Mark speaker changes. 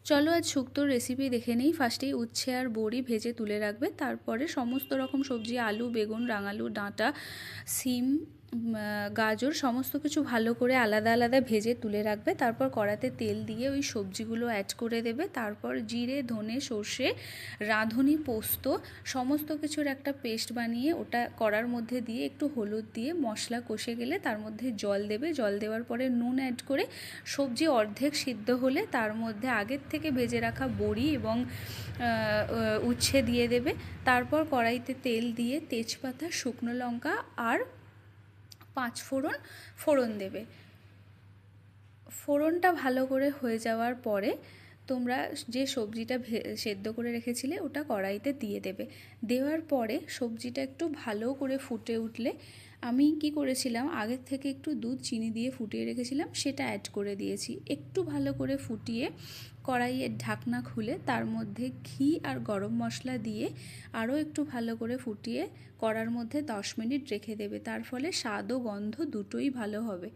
Speaker 1: চলো আজ শুক্তোর রেসিপি দেখে নিই। ফার্স্টেই উচ্ছে আর বড়ি ভেজে তুলে রাখবে, তারপরে সমস্ত রকম সবজি আলু, বেগুন, রাঙালু, ডাঁটা, সিম, গাজর সমস্ত কিছু ভালো করে আলাদা আলাদা ভেজে তুলে রাখবে। তারপর কড়াতে তেল দিয়ে ওই সবজিগুলো অ্যাড করে দেবে। তারপর জিরে, ধনে, সর্ষে, রাঁধুনি, পোস্ত সমস্ত কিছুর একটা পেস্ট বানিয়ে ওটা কড়ার মধ্যে দিয়ে একটু হলুদ দিয়ে মশলা কষে গেলে তার মধ্যে জল দেবে। জল দেওয়ার পরে নুন অ্যাড করে সবজি অর্ধেক সিদ্ধ হলে তার মধ্যে আগের থেকে ভেজে রাখা বড়ি এবং উচ্ছে দিয়ে দেবে। তারপর কড়াইতে তেল দিয়ে তেজপাতা, শুকনো লঙ্কা আর 5 ফোড়ন দেবে। ফোড়নটা ভালো করে হয়ে যাওয়ার পরে তোমরা যে সবজিটা সেদ্ধ করে রেখেছিলে ওটা কড়াইতে দিয়ে দেবে। দেওয়ার পরে সবজিটা একটু ভালো করে ফুটে উঠলে আমি কি করেছিলাম, আগের থেকে একটু দুধ চিনি দিয়ে ফুটিয়ে রেখেছিলাম, সেটা অ্যাড করে দিয়েছি। একটু ভালো করে ফুটিয়ে কড়াইয়ের ঢাকনা খুলে তার মধ্যে ঘি আর গরম মশলা দিয়ে আরও একটু ভালো করে ফুটিয়ে কড়ার মধ্যে 10 মিনিট রেখে দেবে। তার ফলে স্বাদ ও গন্ধ দুটোই ভালো হবে।